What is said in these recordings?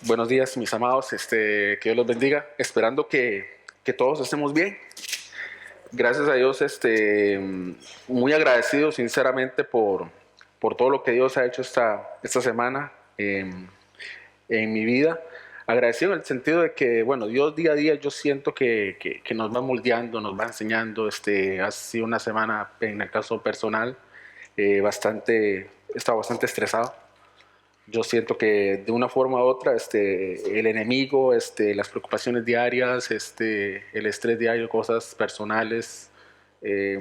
Buenos días, mis amados. Que Dios los bendiga. Esperando que todos estemos bien. Gracias a Dios, muy agradecido sinceramente por todo lo que Dios ha hecho esta semana en mi vida. Agradecido en el sentido de que, bueno, Dios día a día yo siento que nos va moldeando, nos va enseñando. Ha sido una semana, en el caso personal, he estado bastante estresado. Yo siento que de una forma u otra, el enemigo, las preocupaciones diarias, el estrés diario, cosas personales, eh,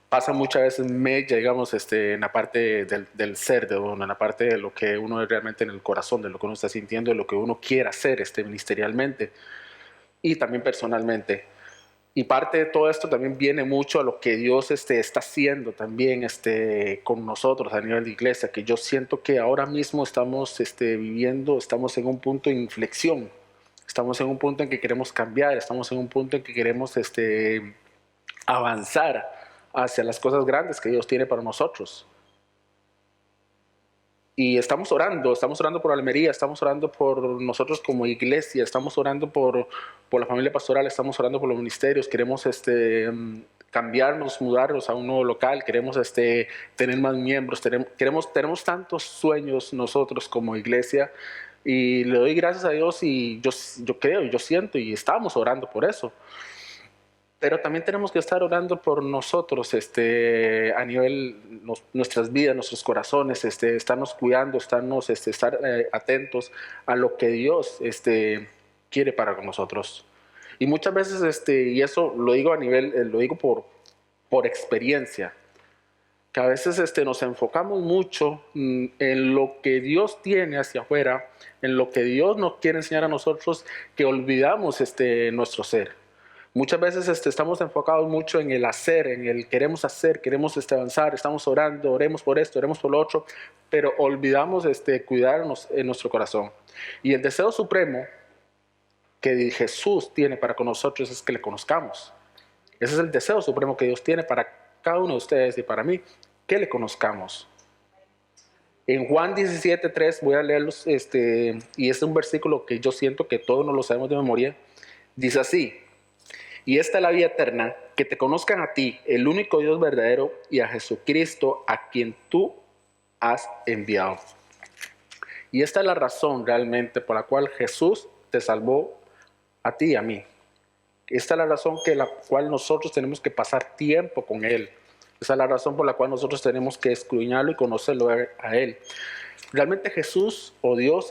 pasa muchas veces mella, digamos, en la parte del ser de uno, en la parte de lo que uno es realmente en el corazón, de lo que uno está sintiendo, de lo que uno quiere hacer, ministerialmente y también personalmente. Y parte de todo esto también viene mucho a lo que Dios está haciendo también con nosotros a nivel de iglesia, que yo siento que ahora mismo estamos viviendo, estamos en un punto de inflexión, estamos en un punto en que queremos cambiar, estamos en un punto en que queremos avanzar hacia las cosas grandes que Dios tiene para nosotros. Y estamos orando por Almería, estamos orando por nosotros como iglesia, estamos orando por la familia pastoral, estamos orando por los ministerios, queremos cambiarnos, mudarnos a un nuevo local, queremos tener más miembros, tenemos tantos sueños nosotros como iglesia y le doy gracias a Dios y yo creo, yo siento y estamos orando por eso. Pero también tenemos que estar orando por nosotros, a nivel nuestras vidas, nuestros corazones, estarnos cuidando, estar atentos a lo que Dios quiere para nosotros. Y muchas veces, y eso lo digo a nivel, lo digo por experiencia, que a veces nos enfocamos mucho en lo que Dios tiene hacia afuera, en lo que Dios nos quiere enseñar a nosotros, que olvidamos nuestro ser. Muchas veces estamos enfocados mucho en el hacer, en el queremos hacer, queremos avanzar, estamos orando, oremos por esto, oremos por lo otro, pero olvidamos cuidarnos en nuestro corazón. Y el deseo supremo que Jesús tiene para con nosotros es que le conozcamos. Ese es el deseo supremo que Dios tiene para cada uno de ustedes y para mí, que le conozcamos. En Juan 17:3 voy a leerlos, y es un versículo que yo siento que todos nos lo sabemos de memoria. Dice así: y esta es la vida eterna, que te conozcan a ti, el único Dios verdadero, y a Jesucristo, a quien tú has enviado. Y esta es la razón realmente por la cual Jesús te salvó a ti y a mí. Esta es la razón por la cual nosotros tenemos que pasar tiempo con Él. Esa es la razón por la cual nosotros tenemos que escudriñarlo y conocerlo a Él. Realmente Jesús o Dios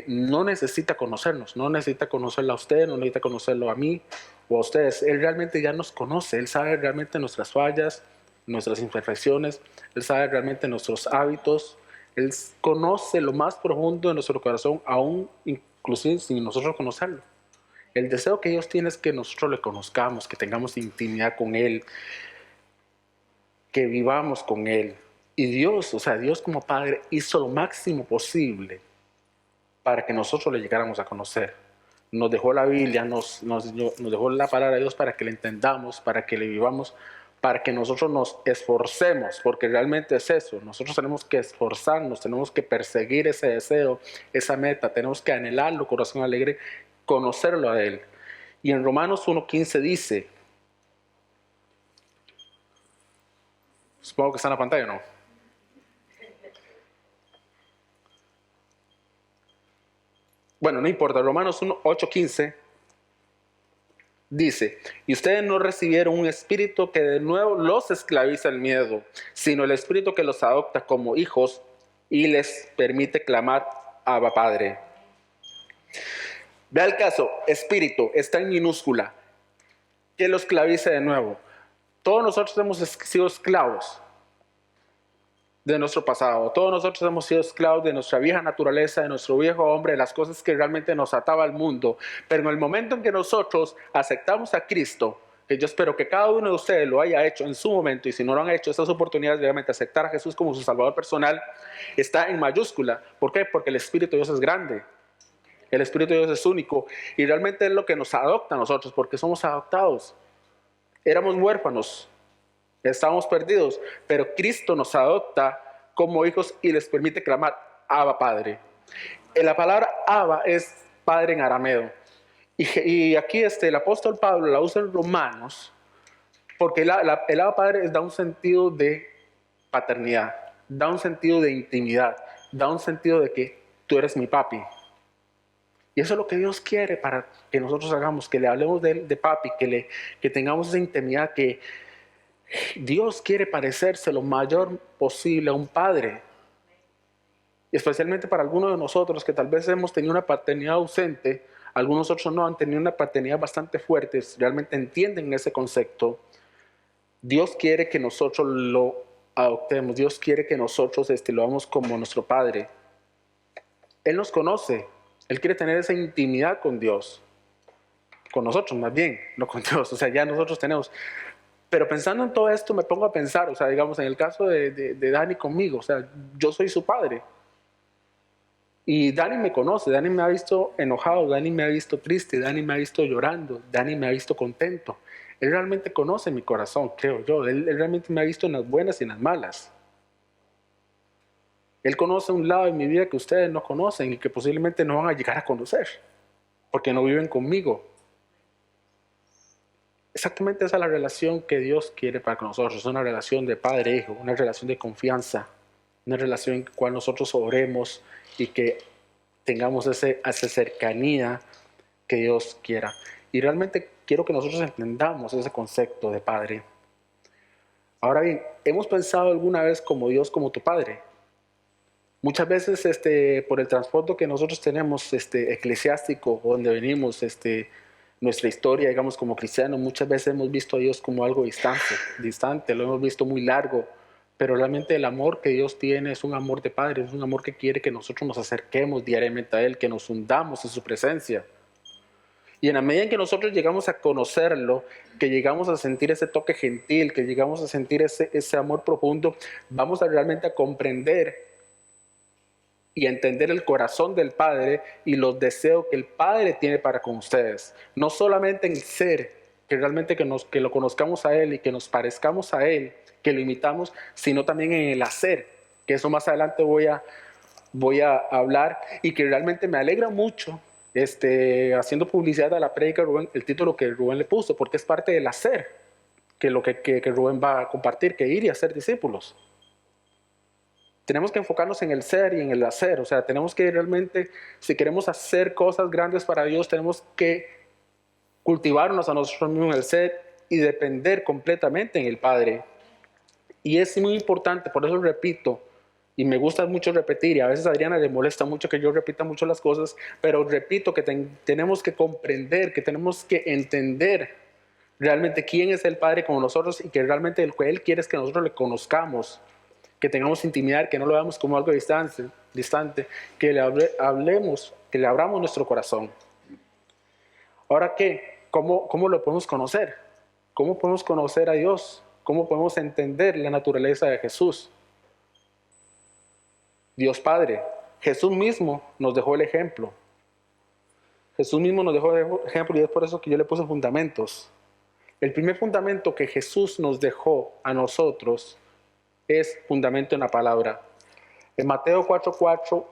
no necesita conocernos, no necesita conocerlo a usted, no necesita conocerlo a mí o a ustedes. Él realmente ya nos conoce, Él sabe realmente nuestras fallas, nuestras imperfecciones, Él sabe realmente nuestros hábitos, Él conoce lo más profundo de nuestro corazón, aún inclusive sin nosotros conocerlo. El deseo que Dios tiene es que nosotros le conozcamos, que tengamos intimidad con Él, que vivamos con Él. Y Dios, o sea, Dios como Padre hizo lo máximo posible para que nosotros le llegáramos a conocer. Nos dejó la Biblia, nos dejó la palabra de Dios para que la entendamos, para que le vivamos, para que nosotros nos esforcemos, porque realmente es eso. Nosotros tenemos que esforzarnos, tenemos que perseguir ese deseo, esa meta, tenemos que anhelarlo, corazón alegre, conocerlo a Él. Y en Romanos 1:15 dice, supongo que está en la pantalla, ¿no? Bueno, no importa, Romanos 8:15 dice, y ustedes no recibieron un espíritu que de nuevo los esclaviza el miedo, sino el espíritu que los adopta como hijos y les permite clamar Abba Padre. Vea el caso, espíritu, está en minúscula, que lo esclaviza de nuevo. Todos nosotros hemos sido esclavos de nuestro pasado. Todos nosotros hemos sido esclavos de nuestra vieja naturaleza, de nuestro viejo hombre, de las cosas que realmente nos ataba al mundo. Pero en el momento en que nosotros aceptamos a Cristo, que yo espero que cada uno de ustedes lo haya hecho en su momento, y si no lo han hecho, estas oportunidades de realmente aceptar a Jesús como su Salvador personal, está en mayúscula. ¿Por qué? Porque el Espíritu de Dios es grande. El Espíritu de Dios es único y realmente es lo que nos adopta a nosotros, porque somos adoptados. Éramos huérfanos, estábamos perdidos, pero Cristo nos adopta como hijos y les permite clamar Abba Padre. La palabra Abba es padre en arameo. Y aquí el apóstol Pablo la usa en Romanos porque el Abba Padre da un sentido de paternidad, da un sentido de intimidad, da un sentido de que tú eres mi papi. Y eso es lo que Dios quiere para que nosotros hagamos, que le hablemos de papi, que tengamos esa intimidad, que Dios quiere parecerse lo mayor posible a un padre. Y especialmente para algunos de nosotros que tal vez hemos tenido una paternidad ausente, algunos otros no han tenido una paternidad bastante fuerte, realmente entienden ese concepto. Dios quiere que nosotros lo adoptemos, Dios quiere que nosotros lo hagamos como nuestro Padre. Él nos conoce, Él quiere tener esa intimidad con Dios, con nosotros más bien, no con Dios, o sea, ya nosotros tenemos. Pero pensando en todo esto me pongo a pensar, o sea, digamos, en el caso de Dani conmigo, o sea, yo soy su padre. Y Dani me conoce, Dani me ha visto enojado, Dani me ha visto triste, Dani me ha visto llorando, Dani me ha visto contento. Él realmente conoce mi corazón, creo yo. Él realmente me ha visto en las buenas y en las malas. Él conoce un lado de mi vida que ustedes no conocen y que posiblemente no van a llegar a conocer, porque no viven conmigo. Exactamente esa es la relación que Dios quiere para con nosotros. Es una relación de padre e hijo, una relación de confianza, una relación en la cual nosotros oremos y que tengamos esa cercanía que Dios quiera. Y realmente quiero que nosotros entendamos ese concepto de padre. Ahora bien, ¿hemos pensado alguna vez como Dios como tu padre? Muchas veces por el trasfondo que nosotros tenemos eclesiástico, donde venimos, nuestra historia, digamos, como cristianos, muchas veces hemos visto a Dios como algo distante, lo hemos visto muy largo, pero realmente el amor que Dios tiene es un amor de Padre, es un amor que quiere que nosotros nos acerquemos diariamente a Él, que nos hundamos en su presencia. Y en la medida en que nosotros llegamos a conocerlo, que llegamos a sentir ese toque gentil, que llegamos a sentir ese amor profundo, vamos a realmente a comprender y entender el corazón del Padre y los deseos que el Padre tiene para con ustedes. No solamente en el ser, que realmente que lo conozcamos a Él y que nos parezcamos a Él, que lo imitamos, sino también en el hacer, que eso más adelante voy a hablar y que realmente me alegra mucho haciendo publicidad a la prédica Rubén, el título que Rubén le puso, porque es parte del hacer, que lo que Rubén va a compartir, que ir y hacer discípulos. Tenemos que enfocarnos en el ser y en el hacer, o sea, tenemos que realmente, si queremos hacer cosas grandes para Dios, tenemos que cultivarnos a nosotros mismos en el ser y depender completamente en el Padre. Y es muy importante, por eso repito, y me gusta mucho repetir, y a veces a Adriana le molesta mucho que yo repita mucho las cosas, pero repito que tenemos que comprender, que tenemos que entender realmente quién es el Padre con nosotros y que realmente lo que Él quiere es que nosotros le conozcamos, que tengamos intimidad, que no lo veamos como algo distante, que le hablemos, que le abramos nuestro corazón. Ahora, ¿qué? ¿Cómo lo podemos conocer? ¿Cómo podemos conocer a Dios? ¿Cómo podemos entender la naturaleza de Jesús? Dios Padre. Jesús mismo nos dejó el ejemplo. Jesús mismo nos dejó el ejemplo y es por eso que yo le puse fundamentos. El primer fundamento que Jesús nos dejó a nosotros es fundamento en la palabra. En Mateo 4:4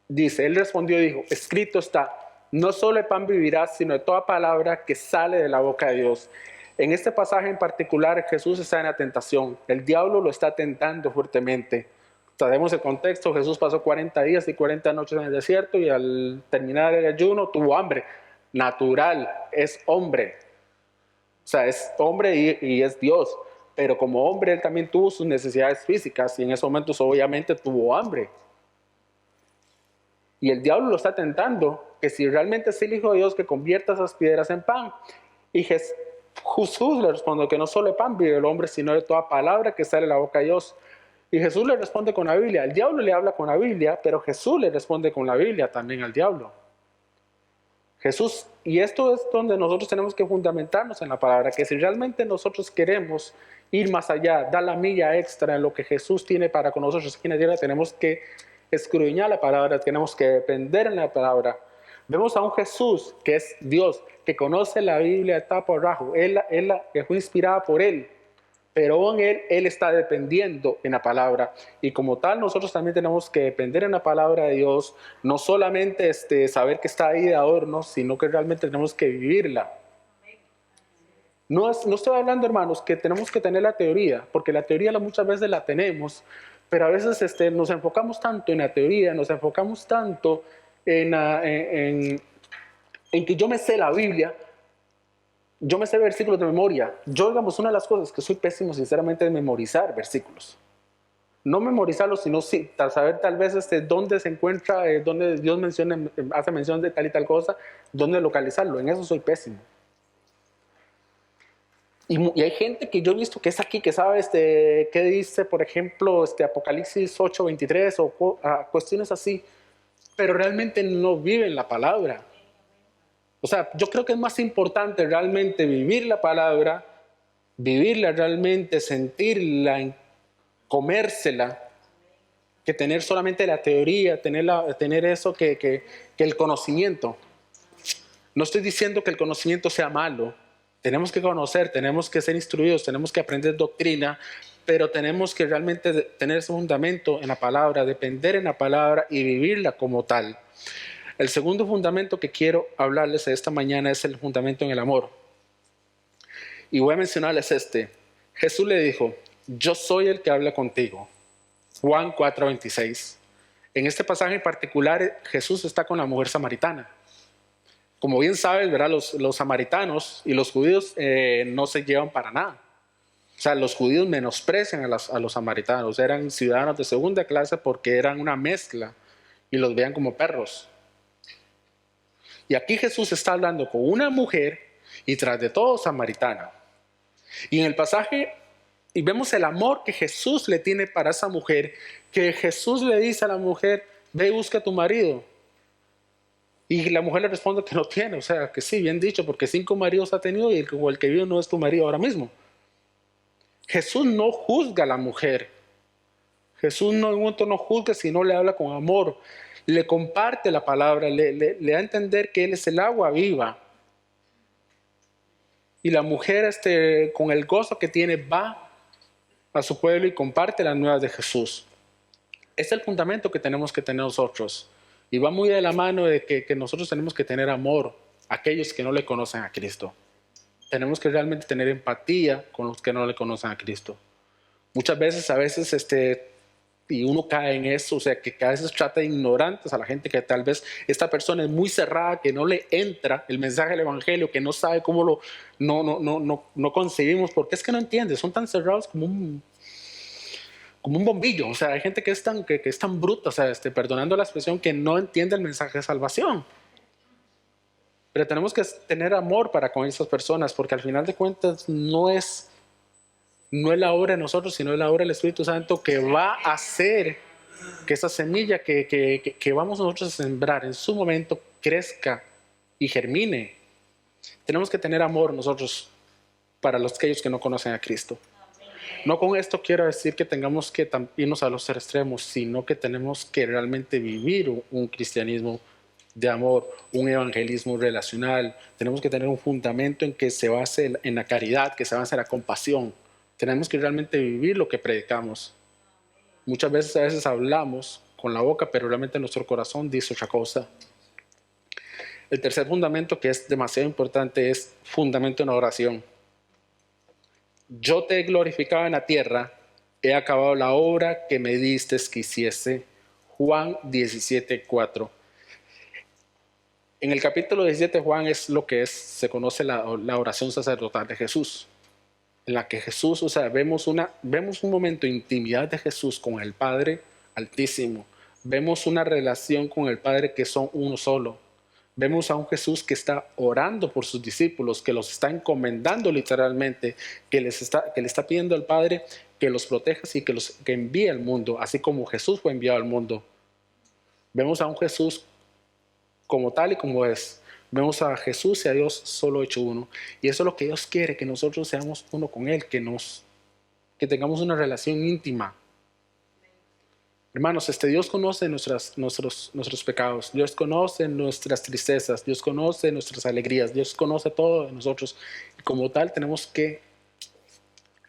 dice, Él respondió y dijo, escrito está, no solo de pan vivirás, sino de toda palabra que sale de la boca de Dios. En este pasaje en particular, Jesús está en la tentación. El diablo lo está tentando fuertemente. Sabemos el contexto, Jesús pasó 40 días y 40 noches en el desierto y al terminar el ayuno tuvo hambre. Natural, es hombre. O sea, es hombre y es Dios. Pero como hombre, él también tuvo sus necesidades físicas y en esos momentos obviamente tuvo hambre. Y el diablo lo está tentando, que si realmente es el Hijo de Dios, que convierta esas piedras en pan. Y Jesús le responde que no solo de pan vive el hombre, sino de toda palabra que sale de la boca de Dios. Y Jesús le responde con la Biblia. El diablo le habla con la Biblia, pero Jesús le responde con la Biblia también al diablo. Jesús, y esto es donde nosotros tenemos que fundamentarnos en la palabra, que si realmente nosotros queremos ir más allá, dar la milla extra en lo que Jesús tiene para con nosotros aquí en la tierra, tenemos que escudriñar la palabra, tenemos que depender en la palabra. Vemos a un Jesús que es Dios, que conoce la Biblia de tapo a rajo, él fue inspirada por Él, pero en Él está dependiendo en la palabra. Y como tal, nosotros también tenemos que depender en la palabra de Dios, no solamente saber que está ahí de adorno, sino que realmente tenemos que vivirla. No estoy hablando, hermanos, que tenemos que tener la teoría, porque la teoría muchas veces la tenemos, pero a veces nos enfocamos tanto en la teoría, nos enfocamos tanto en que yo me sé la Biblia, yo me sé versículos de memoria. Yo, digamos, una de las cosas que soy pésimo, sinceramente, es memorizar versículos. No memorizarlos, sino sí, saber tal vez dónde se encuentra, dónde Dios hace mención de tal y tal cosa, dónde localizarlo. En eso soy pésimo. Y hay gente que yo he visto que es aquí, que sabe qué dice, por ejemplo, Apocalipsis 8:23 o cuestiones así, pero realmente no viven la palabra. O sea, yo creo que es más importante realmente vivir la palabra, vivirla realmente, sentirla, comérsela, que tener solamente la teoría, tener eso que el conocimiento. No estoy diciendo que el conocimiento sea malo. Tenemos que conocer, tenemos que ser instruidos, tenemos que aprender doctrina, pero tenemos que realmente tener ese fundamento en la palabra, depender en la palabra y vivirla como tal. El segundo fundamento que quiero hablarles esta mañana es el fundamento en el amor. Y voy a mencionarles Jesús le dijo, yo soy el que habla contigo. Juan 4:26. En este pasaje en particular, Jesús está con la mujer samaritana. Como bien sabes, ¿verdad? Los samaritanos y los judíos no se llevan para nada. O sea, los judíos menosprecian a los samaritanos. Eran ciudadanos de segunda clase porque eran una mezcla y los veían como perros. Y aquí Jesús está hablando con una mujer y tras de todo samaritana. Y en el pasaje y vemos el amor que Jesús le tiene para esa mujer, que Jesús le dice a la mujer, ve y busca a tu marido. Y la mujer le responde que no tiene, o sea, que sí, bien dicho, porque 5 maridos ha tenido y el que vive no es tu marido ahora mismo. Jesús no juzga a la mujer. Jesús en un momento no juzga, sino le habla con amor. Le comparte la palabra, le da a entender que Él es el agua viva. Y la mujer, con el gozo que tiene, va a su pueblo y comparte las nuevas de Jesús. Es el fundamento que tenemos que tener nosotros. Y va muy de la mano de que nosotros tenemos que tener amor a aquellos que no le conocen a Cristo. Tenemos que realmente tener empatía con los que no le conocen a Cristo. Muchas veces, y uno cae en eso, o sea, que a veces trata de ignorantes a la gente, que tal vez esta persona es muy cerrada, que no le entra el mensaje del Evangelio, que no sabe cómo no concebimos, porque es que no entiende, son tan cerrados como un bombillo. O sea, hay gente que es tan bruta, o sea, perdonando la expresión, que no entiende el mensaje de salvación. Pero tenemos que tener amor para con esas personas, porque al final de cuentas no es la obra de nosotros, sino es la obra del Espíritu Santo que va a hacer que esa semilla que vamos nosotros a sembrar en su momento crezca y germine. Tenemos que tener amor nosotros para aquellos que no conocen a Cristo. No con esto quiero decir que tengamos que irnos a los extremos, sino que tenemos que realmente vivir un cristianismo de amor, un evangelismo relacional. Tenemos que tener un fundamento en que se base en la caridad, que se base en la compasión. Tenemos que realmente vivir lo que predicamos. Muchas veces hablamos con la boca, pero realmente nuestro corazón dice otra cosa. El tercer fundamento, que es demasiado importante, es fundamento en la oración. Yo te he glorificado en la tierra, he acabado la obra que me diste que hiciese. Juan 17:4. En el capítulo 17, Juan es lo que se conoce la oración sacerdotal de Jesús, en la que Jesús, o sea, vemos un momento de intimidad de Jesús con el Padre Altísimo. Vemos una relación con el Padre que son uno solo. Vemos a un Jesús que está orando por sus discípulos, que los está encomendando literalmente, que le está pidiendo al Padre que los proteja y que envíe al mundo, así como Jesús fue enviado al mundo. Vemos a un Jesús como tal y como es. Vemos a Jesús y a Dios solo hecho uno. Y eso es lo que Dios quiere, que nosotros seamos uno con Él, que tengamos una relación íntima. Hermanos, Dios conoce nuestros pecados, Dios conoce nuestras tristezas, Dios conoce nuestras alegrías, Dios conoce todo de nosotros. Y como tal tenemos que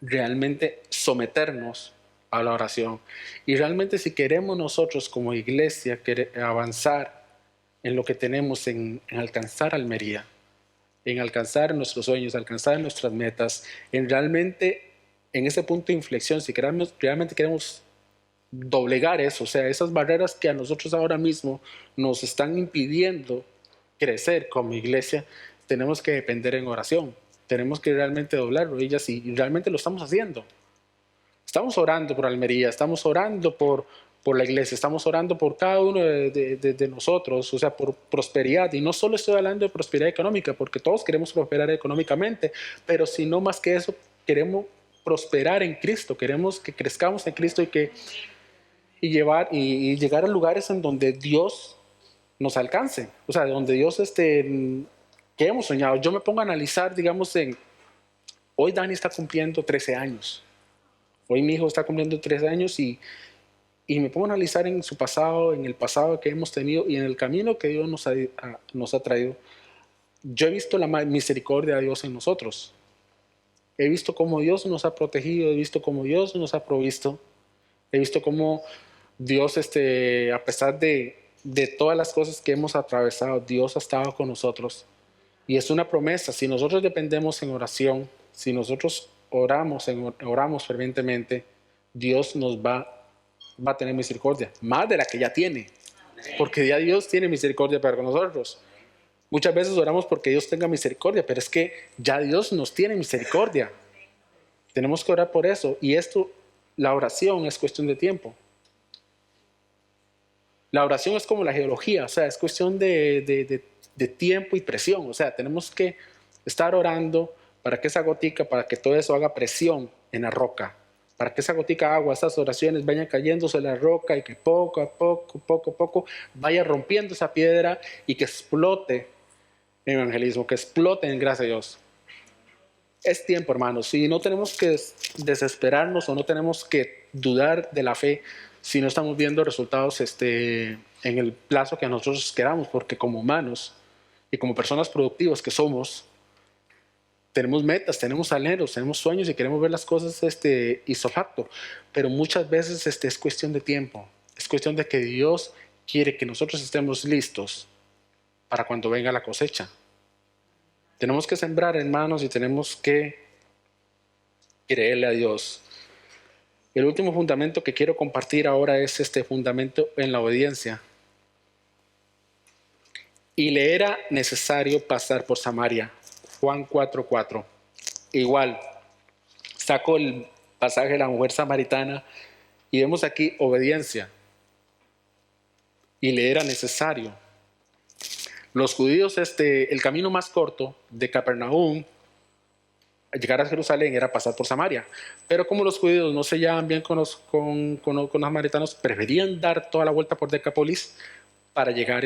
realmente someternos a la oración. Y realmente si queremos nosotros como iglesia avanzar en lo que tenemos, en alcanzar Almería, en alcanzar nuestros sueños, alcanzar nuestras metas, en realmente en ese punto de inflexión, si queremos, realmente queremos doblegar eso, o sea, esas barreras que a nosotros ahora mismo nos están impidiendo crecer como iglesia, tenemos que depender en oración, tenemos que realmente doblar rodillas y realmente lo estamos haciendo. Estamos orando por Almería, estamos orando por la iglesia, estamos orando por cada uno de nosotros, o sea, por prosperidad. Y no solo estoy hablando de prosperidad económica, porque todos queremos prosperar económicamente, pero sino más que eso, queremos prosperar en Cristo, queremos que crezcamos en Cristo y llegar a lugares en donde Dios nos alcance, o sea, donde Dios que hemos soñado. Yo me pongo a analizar, digamos, hoy Dani está cumpliendo 13 años. Hoy mi hijo está cumpliendo 13 años y me pongo a analizar en su pasado, en el pasado que hemos tenido y en el camino que Dios nos ha traído. Yo he visto la misericordia de Dios en nosotros. He visto cómo Dios nos ha protegido, he visto cómo Dios nos ha provisto. He visto cómo Dios, a pesar de todas las cosas que hemos atravesado, Dios ha estado con nosotros. Y es una promesa, si nosotros dependemos en oración, si nosotros oramos fervientemente, Dios nos va a tener misericordia, más de la que ya tiene, porque ya Dios tiene misericordia para con nosotros. Muchas veces oramos porque Dios tenga misericordia, pero es que ya Dios nos tiene misericordia. Tenemos que orar por eso. Y la oración es cuestión de tiempo. La oración es como la geología, o sea, es cuestión de tiempo y presión. O sea, tenemos que estar orando para que esa gotica, para que todo eso haga presión en la roca, para que esa gotica de agua, esas oraciones vayan cayéndose en la roca y que poco a poco, vaya rompiendo esa piedra y que explote en evangelismo, que explote en gracia a Dios. Es tiempo, hermanos, y no tenemos que desesperarnos o no tenemos que dudar de la fe si no estamos viendo resultados en el plazo que nosotros queramos, porque como humanos y como personas productivas que somos, tenemos metas, tenemos anhelos, tenemos sueños y queremos ver las cosas ipso facto, pero muchas veces es cuestión de tiempo, es cuestión de que Dios quiere que nosotros estemos listos para cuando venga la cosecha. Tenemos que sembrar, hermanos, y tenemos que creerle a Dios. El último fundamento que quiero compartir ahora es este fundamento en la obediencia. Y le era necesario pasar por Samaria. Juan 4:4. Igual, saco el pasaje de la mujer samaritana y vemos aquí obediencia. Y le era necesario. Los judíos, el camino más corto de Capernaum a llegar a Jerusalén era pasar por Samaria. Pero como los judíos no se llevaban bien con los samaritanos, preferían dar toda la vuelta por Decápolis para llegar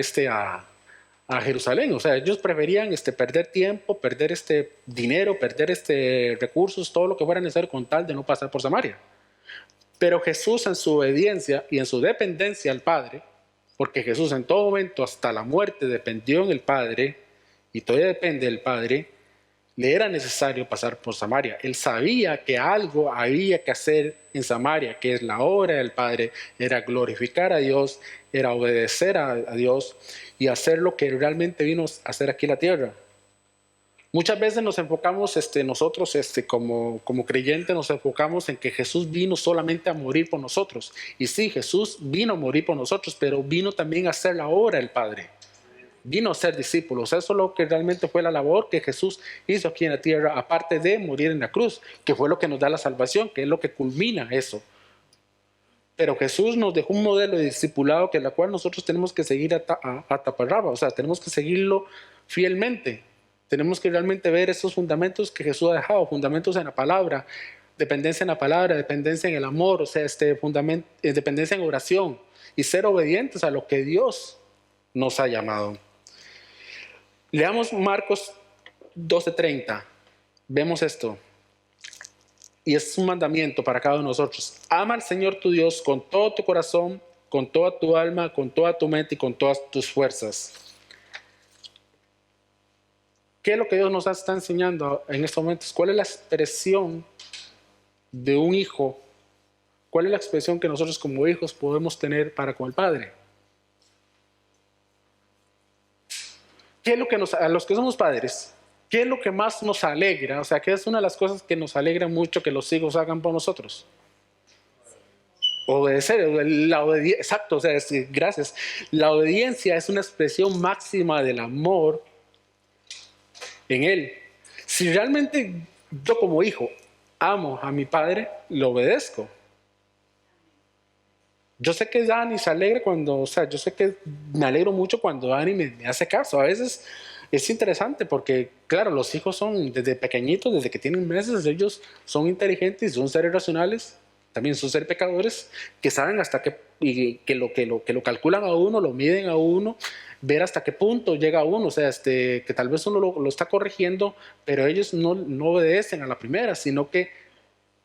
a Jerusalén. O sea, ellos preferían perder tiempo, perder dinero, perder recursos, todo lo que fuera necesario con tal de no pasar por Samaria. Pero Jesús, en su obediencia y en su dependencia al Padre, porque Jesús en todo momento hasta la muerte dependió en el Padre y todavía depende del Padre, le era necesario pasar por Samaria. Él sabía que algo había que hacer en Samaria, que es la obra del Padre, era glorificar a Dios, era obedecer a Dios y hacer lo que realmente vino a hacer aquí en la tierra. Muchas veces nos enfocamos, nosotros como creyentes nos enfocamos en que Jesús vino solamente a morir por nosotros. Y sí, Jesús vino a morir por nosotros, pero vino también a hacer la obra del Padre. Vino a ser discípulos. Eso es lo que realmente fue la labor que Jesús hizo aquí en la tierra, aparte de morir en la cruz, que fue lo que nos da la salvación, que es lo que culmina eso. Pero Jesús nos dejó un modelo de discipulado que la cual nosotros tenemos que seguir a taparraba, o sea, tenemos que seguirlo fielmente. Tenemos que realmente ver esos fundamentos que Jesús ha dejado, fundamentos en la palabra, dependencia en la palabra, dependencia en el amor, o sea, dependencia en oración y ser obedientes a lo que Dios nos ha llamado. Leamos Marcos 12:30. Vemos esto. Y es un mandamiento para cada uno de nosotros. Ama al Señor tu Dios con todo tu corazón, con toda tu alma, con toda tu mente y con todas tus fuerzas. ¿Qué es lo que Dios nos está enseñando en estos momentos? ¿Cuál es la expresión de un hijo, ¿cuál es la expresión que nosotros como hijos podemos tener para con el Padre? ¿Qué es lo que a los que somos padres, qué es lo que más nos alegra? O sea, ¿qué es una de las cosas que nos alegra mucho que los hijos hagan por nosotros? Obedecer, exacto, o sea, gracias. La obediencia es una expresión máxima del amor en Él. Si realmente yo como hijo amo a mi padre, lo obedezco. Yo sé que Dani se alegra cuando, o sea, yo sé que me alegro mucho cuando Dani me hace caso. A veces es interesante porque, claro, los hijos son desde pequeñitos, desde que tienen meses, ellos son inteligentes, son seres racionales, también son seres pecadores, que saben hasta qué, y que lo calculan a uno, lo miden a uno, ver hasta qué punto llega a uno, o sea, que tal vez uno lo está corrigiendo, pero ellos no obedecen a la primera, sino que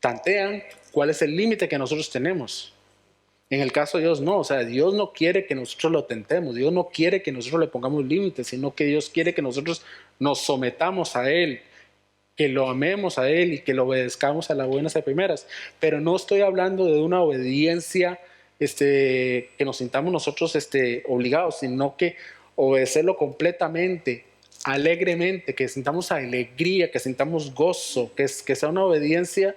tantean cuál es el límite que nosotros tenemos. En el caso de Dios no, o sea, Dios no quiere que nosotros lo tentemos, Dios no quiere que nosotros le pongamos límites, sino que Dios quiere que nosotros nos sometamos a Él, que lo amemos a Él y que lo obedezcamos a las buenas y primeras. Pero no estoy hablando de una obediencia que nos sintamos nosotros obligados, sino que obedecerlo completamente, alegremente, que sintamos alegría, que sintamos gozo, que sea una obediencia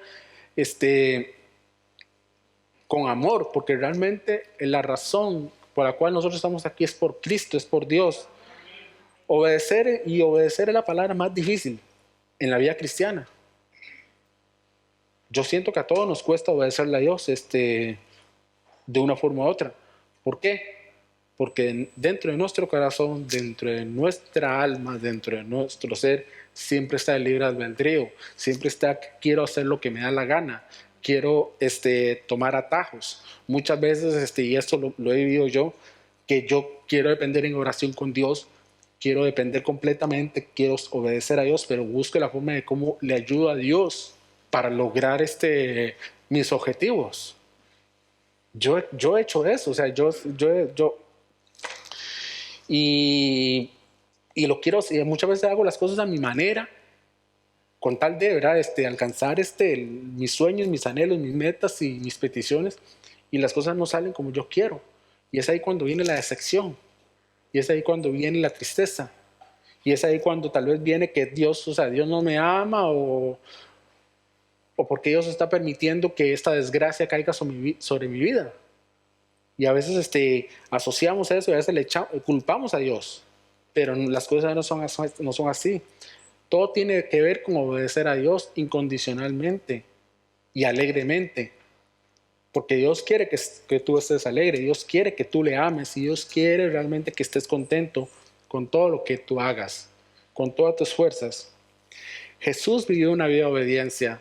con amor, porque realmente la razón por la cual nosotros estamos aquí es por Cristo, es por Dios. Obedecer es la palabra más difícil en la vida cristiana. Yo siento que a todos nos cuesta obedecerle a Dios de una forma u otra. ¿Por qué? Porque dentro de nuestro corazón, dentro de nuestra alma, dentro de nuestro ser, siempre está el libre albedrío, siempre está quiero hacer lo que me da la gana, quiero tomar atajos. Muchas veces, y esto lo he vivido yo, que yo quiero depender en oración con Dios, quiero depender completamente, quiero obedecer a Dios, pero busco la forma de cómo le ayudo a Dios para lograr mis objetivos. Yo he hecho eso, o sea, y lo quiero, y muchas veces hago las cosas a mi manera, con tal de, ¿verdad? Alcanzar mis sueños, mis anhelos, mis metas y mis peticiones, y las cosas no salen como yo quiero. Y es ahí cuando viene la decepción, y es ahí cuando viene la tristeza, y es ahí cuando tal vez viene que Dios, o sea, Dios no me ama, o porque Dios está permitiendo que esta desgracia caiga sobre mi vida. Y a veces asociamos eso y a veces culpamos a Dios. Pero las cosas no son así. Todo tiene que ver con obedecer a Dios incondicionalmente y alegremente. Porque Dios quiere que tú estés alegre, Dios quiere que tú le ames y Dios quiere realmente que estés contento con todo lo que tú hagas, con todas tus fuerzas. Jesús vivió una vida de obediencia.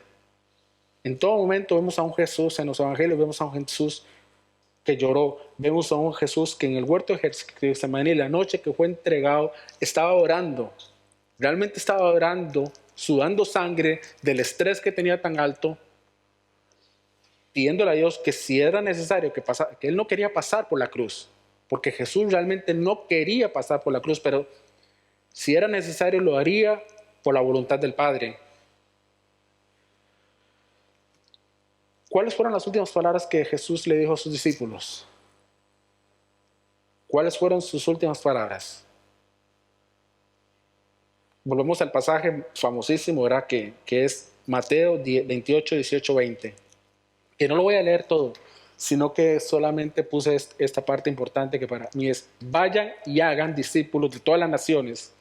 En todo momento vemos a un Jesús, en los evangelios vemos a un Jesús que lloró, vemos a un Jesús que en el huerto de Getsemaní, la noche que fue entregado, estaba orando, realmente estaba orando, sudando sangre del estrés que tenía tan alto, pidiéndole a Dios que si era necesario que él no quería pasar por la cruz, porque Jesús realmente no quería pasar por la cruz, pero si era necesario lo haría por la voluntad del Padre. ¿Cuáles fueron las últimas palabras que Jesús le dijo a sus discípulos? ¿Cuáles fueron sus últimas palabras? Volvemos al pasaje famosísimo, ¿verdad? Que es Mateo 28, 18, 20. Que no lo voy a leer todo, sino que solamente puse esta parte importante que para mí es: vayan y hagan discípulos de todas las naciones,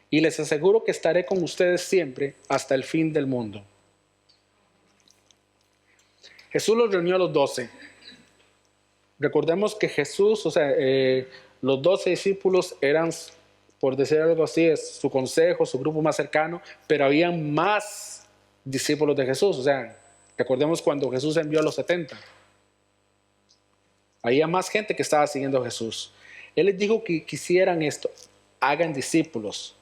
y les aseguro que estaré con ustedes siempre hasta el fin del mundo. Jesús los reunió a los 12. Recordemos que Jesús, o sea, los 12 discípulos eran, por decir algo así, es su consejo, su grupo más cercano, pero había más discípulos de Jesús. O sea, recordemos cuando Jesús envió a los 70. Había más gente que estaba siguiendo a Jesús. Él les dijo que quisieran esto: hagan discípulos.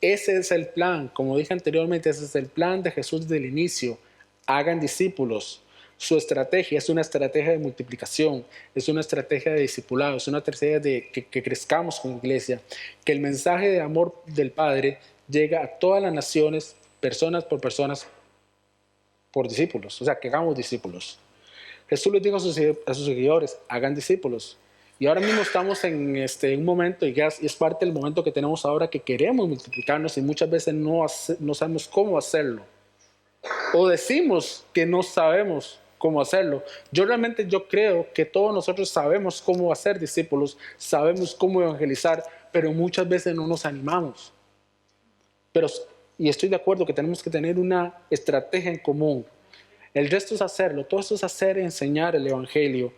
Ese es el plan, como dije anteriormente, ese es el plan de Jesús desde el inicio. Hagan discípulos. Su estrategia es una estrategia de multiplicación, es una estrategia de discipulado, es una estrategia de que crezcamos como iglesia, que el mensaje de amor del Padre llega a todas las naciones, personas por personas, por discípulos, o sea, que hagamos discípulos. Jesús les dijo a sus seguidores, hagan discípulos. Y ahora mismo estamos en un momento, y es parte del momento que tenemos ahora, que queremos multiplicarnos y muchas veces no sabemos cómo hacerlo. O decimos que no sabemos cómo hacerlo. Yo creo que todos nosotros sabemos cómo hacer discípulos, sabemos cómo evangelizar, pero muchas veces no nos animamos. Y estoy de acuerdo que tenemos que tener una estrategia en común. El resto es hacerlo, todo esto es hacer y enseñar el evangelio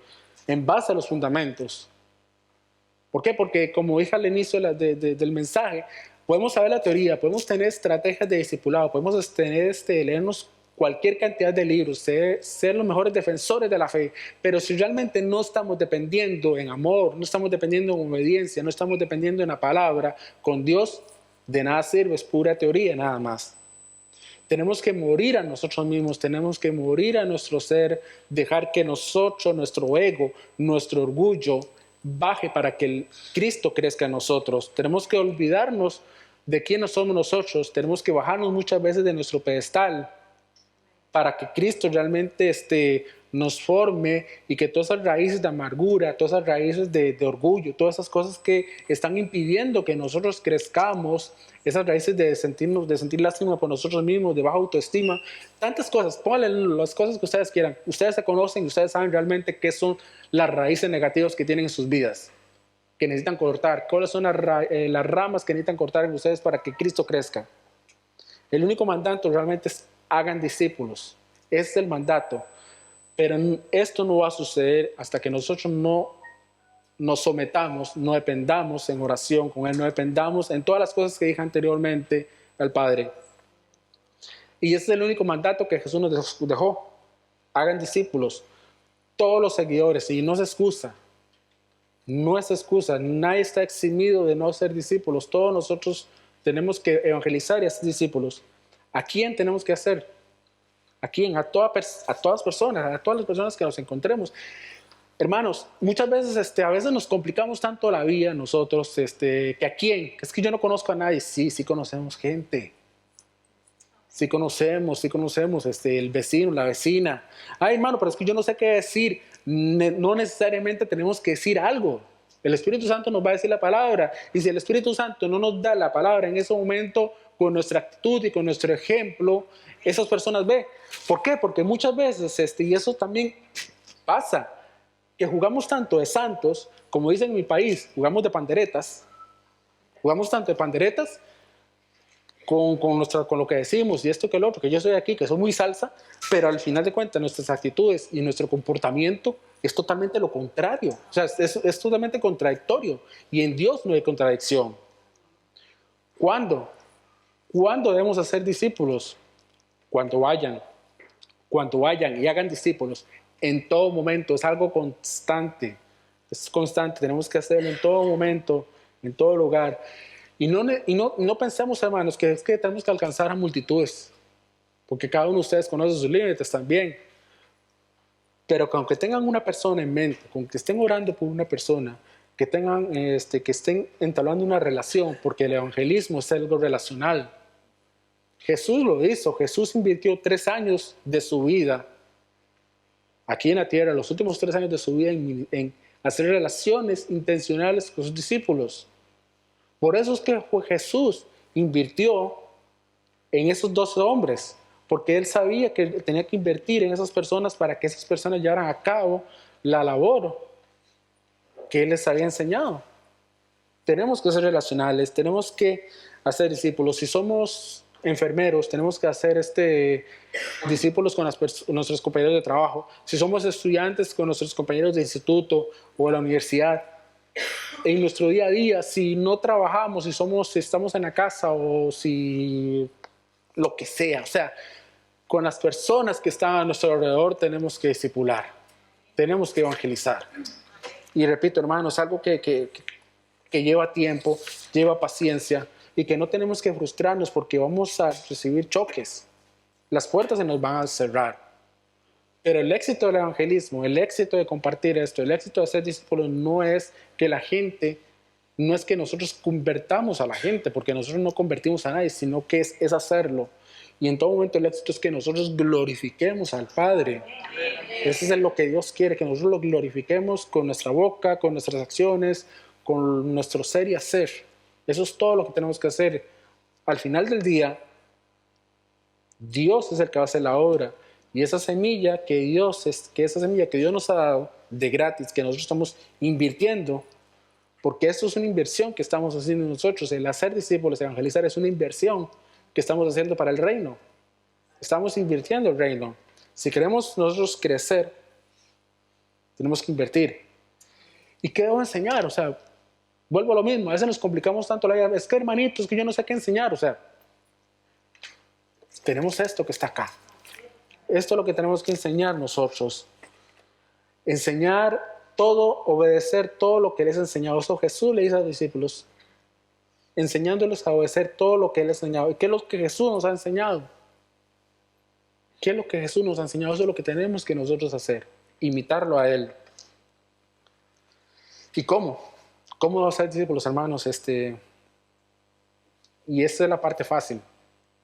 en base a los fundamentos. ¿Por qué? Porque como dije al inicio del mensaje, podemos saber la teoría, podemos tener estrategias de discipulado, podemos leernos cualquier cantidad de libros, ser los mejores defensores de la fe, pero si realmente no estamos dependiendo en amor, no estamos dependiendo en obediencia, no estamos dependiendo en la palabra, con Dios de nada sirve, es pura teoría nada más. Tenemos que morir a nosotros mismos, tenemos que morir a nuestro ser, dejar que nosotros, nuestro ego, nuestro orgullo baje para que el Cristo crezca en nosotros. Tenemos que olvidarnos de quiénes somos nosotros, tenemos que bajarnos muchas veces de nuestro pedestal para que Cristo realmente nos forme y que todas esas raíces de amargura, todas esas raíces de orgullo, todas esas cosas que están impidiendo que nosotros crezcamos, esas raíces de sentir lástima por nosotros mismos, de baja autoestima, tantas cosas, pónganle las cosas que ustedes quieran. Ustedes se conocen y ustedes saben realmente qué son las raíces negativas que tienen en sus vidas, que necesitan cortar, cuáles son las ramas que necesitan cortar en ustedes para que Cristo crezca. El único mandato realmente es hagan discípulos. Ese es el mandato. Pero esto no va a suceder hasta que nosotros no nos sometamos, no dependamos en oración con Él, no dependamos en todas las cosas que dije anteriormente al Padre. Y ese es el único mandato que Jesús nos dejó. Hagan discípulos. Todos los seguidores, y no es excusa. No es excusa. Nadie está eximido de no ser discípulos. Todos nosotros tenemos que evangelizar y hacer discípulos. ¿A quién tenemos que hacer? ¿A quién? A todas las personas que nos encontremos. Hermanos, muchas veces, a veces nos complicamos tanto la vida nosotros, que a quién, es que yo no conozco a nadie. Sí conocemos gente. Sí conocemos, el vecino, la vecina. Ay, hermano, pero es que yo no sé qué decir. No necesariamente tenemos que decir algo. El Espíritu Santo nos va a decir la palabra. Y si el Espíritu Santo no nos da la palabra en ese momento, con nuestra actitud y con nuestro ejemplo, esas personas ven. ¿Por qué? Porque muchas veces, y eso también pasa, que jugamos tanto de santos, como dicen en mi país, jugamos tanto de panderetas con lo que decimos y esto que el otro, que yo soy aquí, que soy muy salsa, pero al final de cuentas nuestras actitudes y nuestro comportamiento es totalmente lo contrario. O sea, es totalmente contradictorio. Y en Dios no hay contradicción. ¿Cuándo? ¿Cuándo debemos hacer discípulos? Cuando vayan y hagan discípulos. En todo momento, es algo constante. Es constante, tenemos que hacerlo en todo momento, en todo lugar. Y no pensemos, hermanos, que es que tenemos que alcanzar a multitudes, porque cada uno de ustedes conoce sus límites también. Pero con que tengan una persona en mente, con que estén orando por una persona, que estén entablando una relación, porque el evangelismo es algo relacional. Jesús lo hizo. Jesús invirtió 3 años de su vida aquí en la tierra, los últimos 3 años de su vida en hacer relaciones intencionales con sus discípulos. Por eso es que Jesús invirtió en esos 12 hombres, porque Él sabía que tenía que invertir en esas personas para que esas personas llevaran a cabo la labor que Él les había enseñado. Tenemos que ser relacionales, tenemos que hacer discípulos. Si somos enfermeros, tenemos que hacer discípulos con nuestros compañeros de trabajo. Si somos estudiantes, con nuestros compañeros de instituto o de la universidad. En nuestro día a día, si no trabajamos, si estamos en la casa o si lo que sea, o sea, con las personas que están a nuestro alrededor tenemos que discipular, tenemos que evangelizar. Y repito, hermanos, algo que lleva tiempo, lleva paciencia y que no tenemos que frustrarnos porque vamos a recibir choques. Las puertas se nos van a cerrar. Pero el éxito del evangelismo, el éxito de compartir esto, el éxito de ser discípulos no es que no es que nosotros convertamos a la gente, porque nosotros no convertimos a nadie, sino que es hacerlo. Y en todo momento el éxito es que nosotros glorifiquemos al Padre. Eso es lo que Dios quiere, que nosotros lo glorifiquemos con nuestra boca, con nuestras acciones, con nuestro ser y hacer. Eso es todo lo que tenemos que hacer. Al final del día, Dios es el que va a hacer la obra. Y esa semilla que Dios nos ha dado de gratis, que nosotros estamos invirtiendo, porque esto es una inversión que estamos haciendo nosotros. El hacer discípulos, evangelizar, es una inversión que estamos haciendo para el reino. Estamos invirtiendo el reino. Si queremos nosotros crecer, tenemos que invertir. ¿Y qué debo enseñar? O sea, vuelvo a lo mismo. A veces nos complicamos tanto la vida. Es que, hermanitos, que yo no sé qué enseñar. O sea, tenemos esto que está acá. Esto es lo que tenemos que enseñar nosotros. Enseñar todo, obedecer todo lo que les ha enseñado. Eso Jesús le dice a los discípulos, enseñándoles a obedecer todo lo que Él ha enseñado. ¿Y qué es lo que Jesús nos ha enseñado? ¿Qué es lo que Jesús nos ha enseñado? Eso es lo que tenemos que nosotros hacer. Imitarlo a Él. ¿Y cómo? ¿Cómo ser discípulos, hermanos? Y esa es la parte fácil.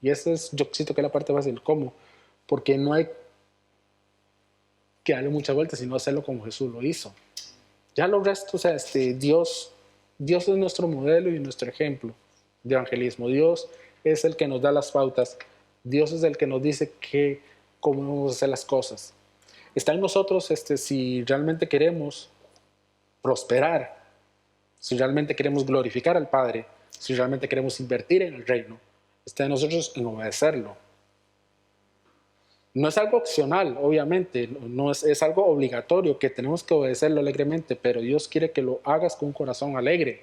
Y esa es, yo siento que es la parte fácil. ¿Cómo? Porque no hay que darle muchas vueltas, sino hacerlo como Jesús lo hizo. Ya lo resto, o sea, Dios es nuestro modelo y nuestro ejemplo de evangelismo. Dios es el que nos da las pautas. Dios es el que nos dice cómo vamos a hacer las cosas. Está en nosotros si realmente queremos prosperar, si realmente queremos glorificar al Padre, si realmente queremos invertir en el reino. Está en nosotros en obedecerlo. No es algo opcional, obviamente, no es algo obligatorio que tenemos que obedecerlo alegremente, pero Dios quiere que lo hagas con un corazón alegre.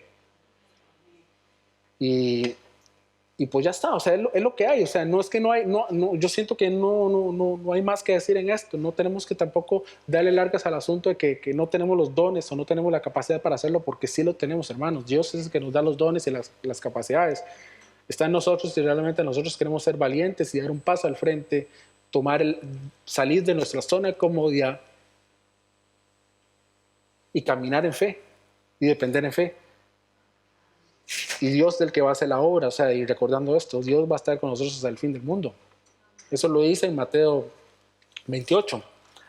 Y pues ya está, o sea, es lo que hay, o sea, no es que no hay, yo siento que no hay más que decir en esto, no tenemos que tampoco darle largas al asunto de que no tenemos los dones o no tenemos la capacidad para hacerlo, porque sí lo tenemos, hermanos. Dios es el que nos da los dones y las capacidades. Está en nosotros si realmente nosotros queremos ser valientes y dar un paso al frente, salir de nuestra zona de comodidad y caminar en fe y depender en fe. Y Dios es el que va a hacer la obra, o sea, y recordando esto, Dios va a estar con nosotros hasta el fin del mundo. Eso lo dice en Mateo 28.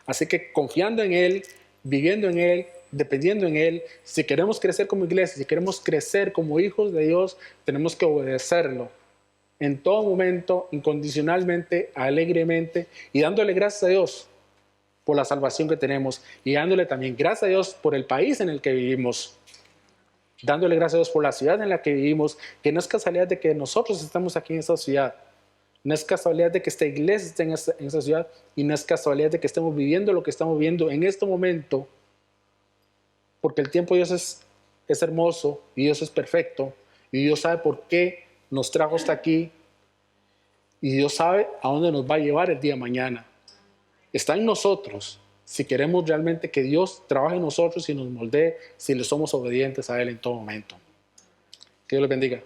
Así que confiando en Él, viviendo en Él, dependiendo en Él, si queremos crecer como iglesia, si queremos crecer como hijos de Dios, tenemos que obedecerlo en todo momento, incondicionalmente, alegremente, y dándole gracias a Dios por la salvación que tenemos, y dándole también gracias a Dios por el país en el que vivimos, dándole gracias a Dios por la ciudad en la que vivimos, que no es casualidad de que nosotros estamos aquí en esta ciudad, no es casualidad de que esta iglesia esté en esta ciudad, y no es casualidad de que estemos viviendo lo que estamos viviendo en este momento, porque el tiempo de Dios es hermoso, y Dios es perfecto, y Dios sabe por qué nos trajo hasta aquí, y Dios sabe a dónde nos va a llevar el día de mañana. Está en nosotros, si queremos realmente que Dios trabaje en nosotros y nos moldee, si le somos obedientes a Él en todo momento. Que Dios les bendiga.